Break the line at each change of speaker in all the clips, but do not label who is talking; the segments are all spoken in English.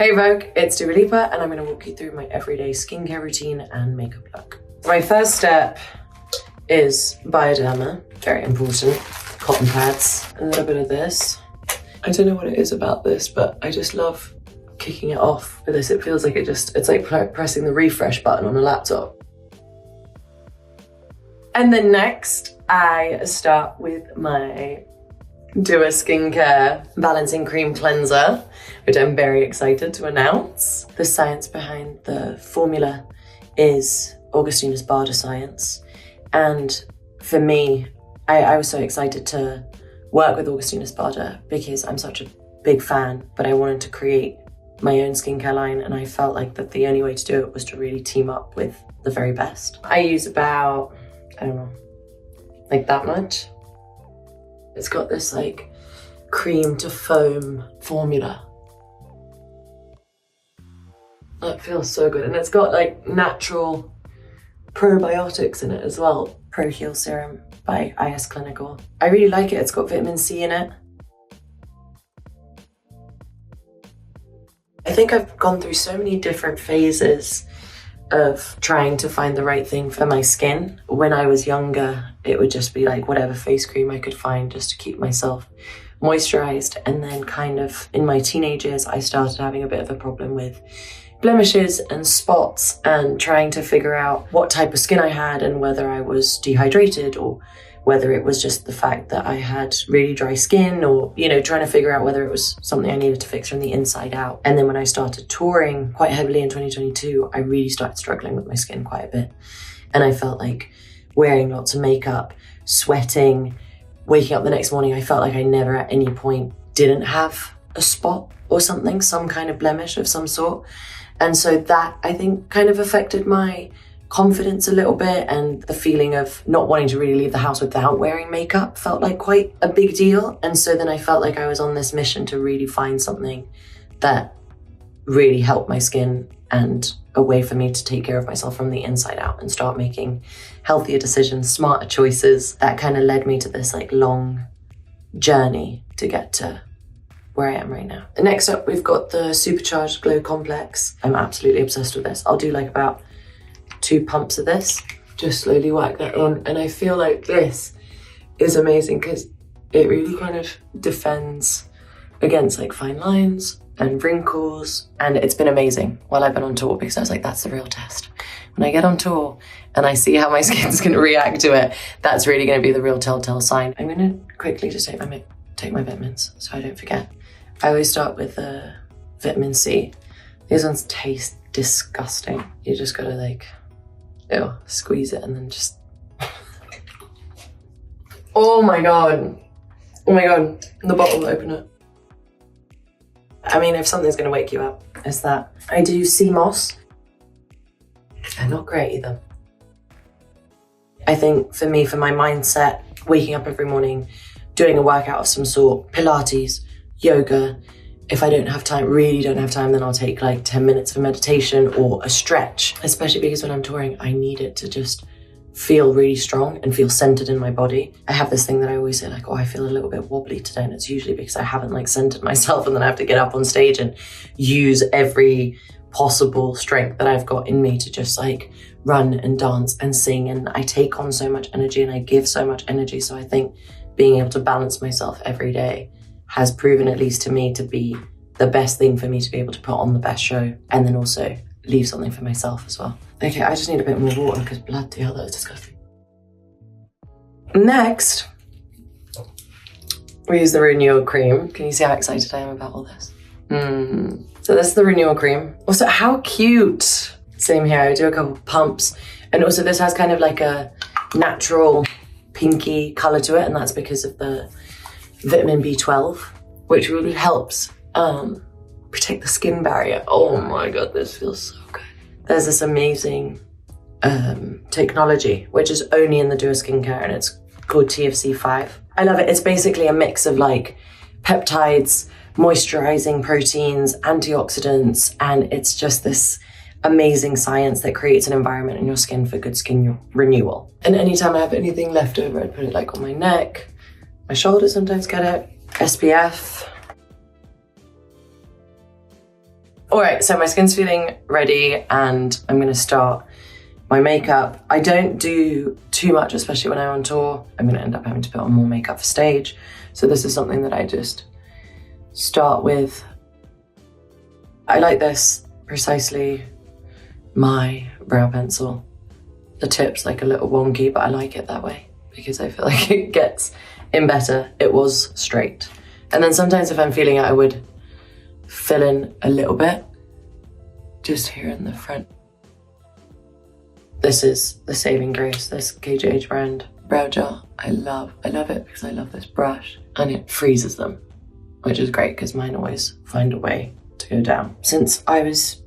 Hey Vogue, it's Dua Lipa and I'm going to walk you through my everyday skincare routine and makeup look. My first step is Bioderma, very important. Cotton pads, a little bit of this. I don't know what it is about this, but I just love kicking it off with this. It feels like it's like pressing the refresh button on a laptop. And then next, I start with my Dua Skincare Balancing Cream Cleanser, which I'm very excited to announce. The science behind the formula is Augustinus Bader science. And for me, I was so excited to work with Augustinus Bader because I'm such a big fan, but I wanted to create my own skincare line, and I felt like that the only way to do it was to really team up with the very best. I use about, I don't know, like that much. It's got this like cream to foam formula. That feels so good. And it's got like natural probiotics in it as well. Pro Heal Serum by IS Clinical. I really like it. It's got vitamin C in it. I think I've gone through so many different phases of trying to find the right thing for my skin. When I was younger, it would just be like whatever face cream I could find just to keep myself moisturized. And then kind of in my teenage years, I started having a bit of a problem with blemishes and spots and trying to figure out what type of skin I had and whether I was dehydrated or whether it was just the fact that I had really dry skin, or, you know, trying to figure out whether it was something I needed to fix from the inside out. And then when I started touring quite heavily in 2022, I really started struggling with my skin quite a bit. And I felt like wearing lots of makeup, sweating, waking up the next morning, I felt like I never at any point didn't have a spot or something, some kind of blemish of some sort. And so that, I think, kind of affected my confidence a little bit, and the feeling of not wanting to really leave the house without wearing makeup felt like quite a big deal. And so then I felt like I was on this mission to really find something that really helped my skin and a way for me to take care of myself from the inside out and start making healthier decisions, smarter choices. That kind of led me to this like long journey to get to where I am right now. Next up, we've got the Supercharged Glow Complex. I'm absolutely obsessed with this. I'll do like about 2 pumps of this, just slowly whack that on. And I feel like this is amazing because it really kind of defends against like fine lines and wrinkles. And it's been amazing while I've been on tour, because I was like, that's the real test. When I get on tour and I see how my skin's gonna react to it, that's really gonna be the real telltale sign. I'm gonna quickly just take my vitamins so I don't forget. I always start with vitamin C. These ones taste disgusting. You just gotta like, squeeze it and then just... Oh my god, the bottle, open it. I mean, if something's gonna wake you up, it's that. I do sea moss. They're not great either. I think for me, for my mindset, waking up every morning, doing a workout of some sort, Pilates, yoga. If I really don't have time, then I'll take like 10 minutes of meditation or a stretch, especially because when I'm touring, I need it to just feel really strong and feel centered in my body. I have this thing that I always say like, oh, I feel a little bit wobbly today. And it's usually because I haven't like centered myself, and then I have to get up on stage and use every possible strength that I've got in me to just like run and dance and sing. And I take on so much energy and I give so much energy. So I think being able to balance myself every day has proven, at least to me, to be the best thing for me to be able to put on the best show and then also leave something for myself as well. Okay, I just need a bit more water because bloody hell, that was disgusting. Next, we use the Renewal Cream. Can you see how excited I am about all this? So this is the Renewal Cream. Also, how cute. Same here, I do a couple pumps. And also this has kind of like a natural pinky color to it, and that's because of the vitamin B12, which really helps protect the skin barrier. Oh my god, this feels so good. There's this amazing technology, which is only in the Dua skincare, and it's called TFC5. I love it. It's basically a mix of like peptides, moisturizing proteins, antioxidants, and it's just this amazing science that creates an environment in your skin for good skin renewal. And anytime I have anything left over, I'd put it like on my neck. My shoulders sometimes get it. SPF. All right, so my skin's feeling ready and I'm gonna start my makeup. I don't do too much, especially when I'm on tour. I'm gonna end up having to put on more makeup for stage. So this is something that I just start with. I like this Precisely My brow pencil. The tip's like a little wonky, but I like it that way because I feel like it gets in better. It was straight. And then sometimes if I'm feeling it, I would fill in a little bit, just here in the front. This is the saving grace, this KJH brand brow gel. I love it because I love this brush and it freezes them, which is great because mine always find a way to go down. Since I was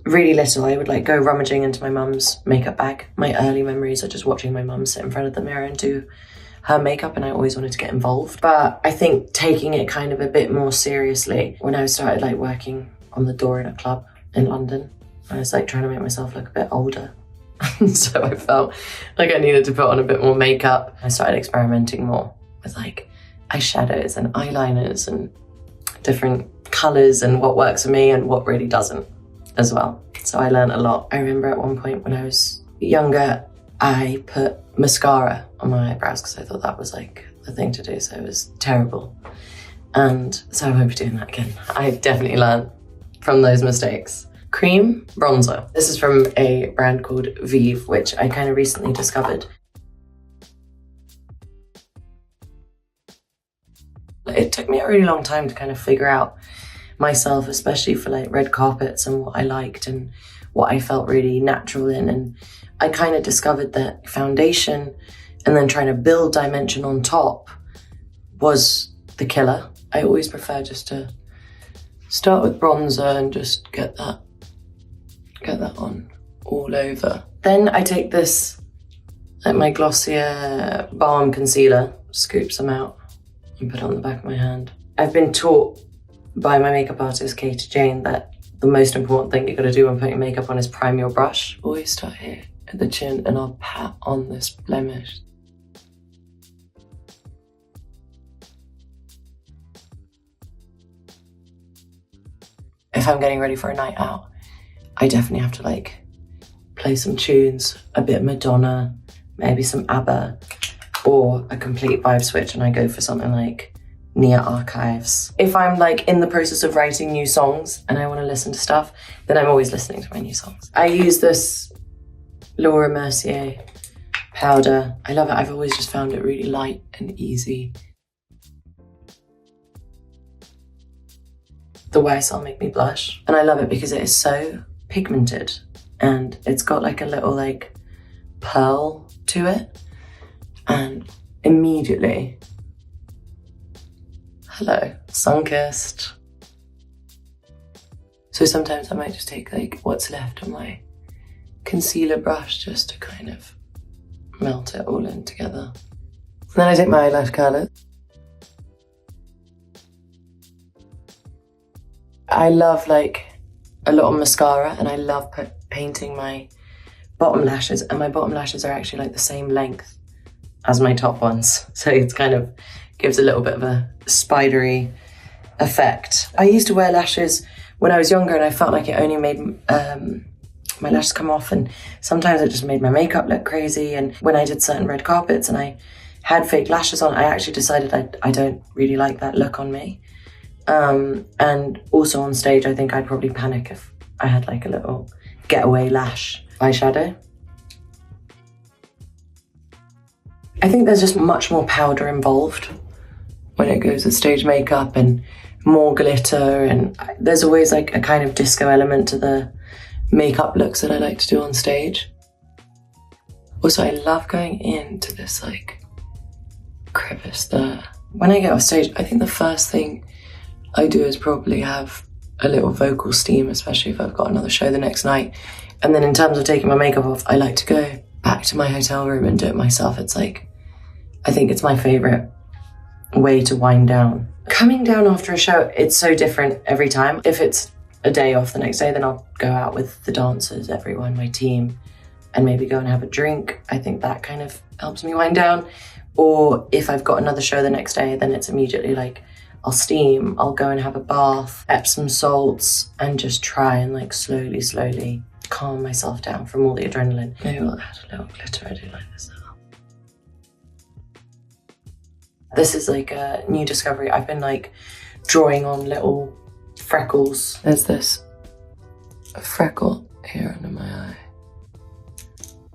really little, I would like go rummaging into my mum's makeup bag. My early memories are just watching my mum sit in front of the mirror and do her makeup, and I always wanted to get involved. But I think taking it kind of a bit more seriously, when I started like working on the door in a club in London, I was like trying to make myself look a bit older. So I felt like I needed to put on a bit more makeup. I started experimenting more with like eyeshadows and eyeliners and different colours and what works for me and what really doesn't as well. So I learned a lot. I remember at one point when I was younger, I put mascara on my eyebrows because I thought that was like the thing to do, so it was terrible. And so I won't be doing that again. I've definitely learned from those mistakes. Cream bronzer. This is from a brand called Vieve, which I kind of recently discovered. It took me a really long time to kind of figure out myself, especially for like red carpets and what I liked and what I felt really natural in. And I kind of discovered that foundation and then trying to build dimension on top was the killer. I always prefer just to start with bronzer and just get that on all over. Then I take this, like my Glossier balm concealer, scoop some out and put it on the back of my hand. I've been taught by my makeup artist, Katie Jane, that the most important thing you gotta do when putting makeup on is prime your brush. Always start here at the chin and I'll pat on this blemish. If I'm getting ready for a night out, I definitely have to like play some tunes, a bit Madonna, maybe some ABBA, or a complete vibe switch and I go for something like Nia Archives. If I'm like in the process of writing new songs and I want to listen to stuff, then I'm always listening to my new songs. I use this Laura Mercier powder. I love it. I've always just found it really light and easy. The YSL make me blush. And I love it because it is so pigmented and it's got like a little like pearl to it. And immediately, hello, sun-kissed. So sometimes I might just take like what's left of my concealer brush just to kind of melt it all in together. And then I take my eyelash curler. I love like a lot of mascara and I love painting my bottom lashes, and my bottom lashes are actually like the same length as my top ones. So it's kind of gives a little bit of a spidery effect. I used to wear lashes when I was younger and I felt like it only made my lashes come off, and sometimes it just made my makeup look crazy. And when I did certain red carpets and I had fake lashes on, I actually decided I don't really like that look on me. And also on stage, I think I'd probably panic if I had like a little getaway lash eyeshadow. I think there's just much more powder involved when it goes with stage makeup and more glitter, and there's always like a kind of disco element to the makeup looks that I like to do on stage. Also, I love going into this like crevice there. When I get off stage, I think the first thing I do is probably have a little vocal steam, especially if I've got another show the next night. And then in terms of taking my makeup off, I like to go back to my hotel room and do it myself. It's like, I think it's my favorite way to wind down. Coming down after a show, it's so different every time. If it's a day off the next day, then I'll go out with the dancers, everyone, my team, and maybe go and have a drink. I think that kind of helps me wind down. Or if I've got another show the next day, then it's immediately like, I'll steam, I'll go and have a bath, Epsom salts, and just try and like slowly calm myself down from all the adrenaline. Maybe we'll add a little glitter. I do like this now. This is like a new discovery. I've been like drawing on little freckles. There's this freckle here under my eye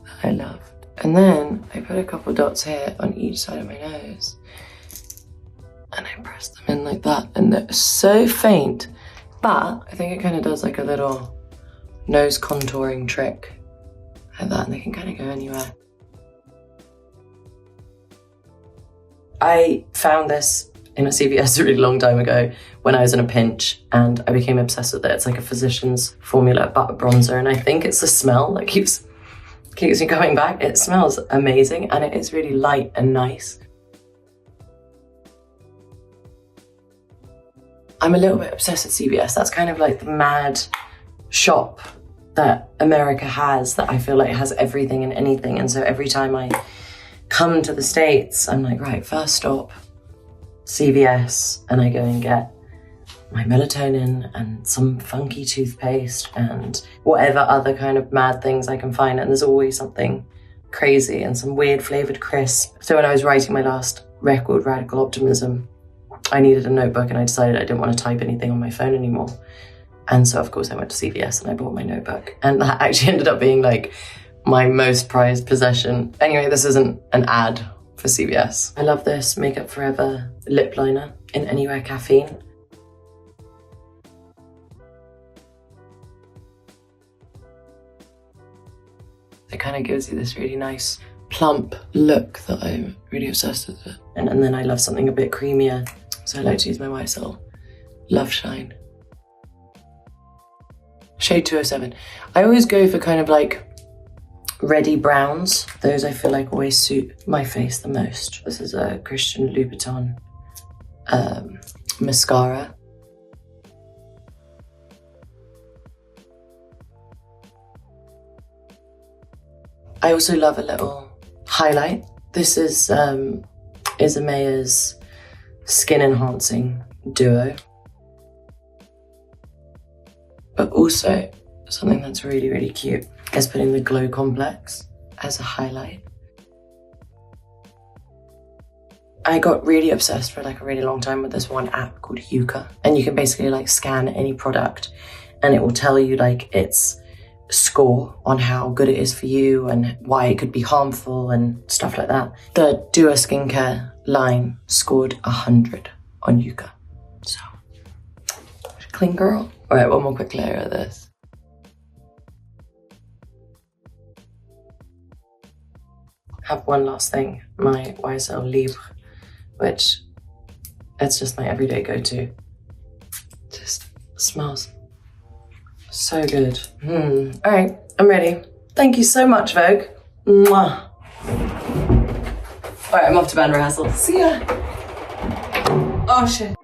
that I love. And then I put a couple dots here on each side of my nose. And I press them in like that. And they're so faint. But I think it kind of does like a little nose contouring trick. Like that. And they can kind of go anywhere. I found this in a CVS a really long time ago when I was in a pinch, and I became obsessed with it. It's like a physician's formula butter bronzer, and I think it's the smell that keeps me coming back. It smells amazing, and it is really light and nice. I'm a little bit obsessed with CVS. That's kind of like the mad shop that America has, that I feel like has everything and anything. And so every time I come to the States, I'm like, right, first stop, CVS, and I go and get my melatonin and some funky toothpaste and whatever other kind of mad things I can find. And there's always something crazy and some weird flavored crisp. So when I was writing my last record, Radical Optimism, I needed a notebook, and I decided I didn't want to type anything on my phone anymore. And so of course I went to CVS and I bought my notebook, and that actually ended up being like my most prized possession. Anyway, this isn't an ad for CVS. I love this Makeup Forever lip liner in Anywhere Caffeine. It kind of gives you this really nice plump look that I'm really obsessed with it. And then I love something a bit creamier, so I like to use my YSL Love Shine. Shade 207. I always go for kind of like reddy browns. Those I feel like always suit my face the most. This is a Christian Louboutin mascara. I also love a little highlight. This is ISAMAYA's Skin Enhancing Duo. But also something that's really, really cute is putting the Glow Complex as a highlight. I got really obsessed for like a really long time with this one app called Yuka. And you can basically like scan any product and it will tell you like its score on how good it is for you and why it could be harmful and stuff like that. The Dua skincare line scored 100 on Yuka. So, clean girl. All right, one more quick layer of this. Have one last thing, my YSL Libre, which it's just my everyday go-to. Just smells so good. All right, I'm ready. Thank you so much, Vogue. Mwah. All right, I'm off to band rehearsal. See ya. Oh shit.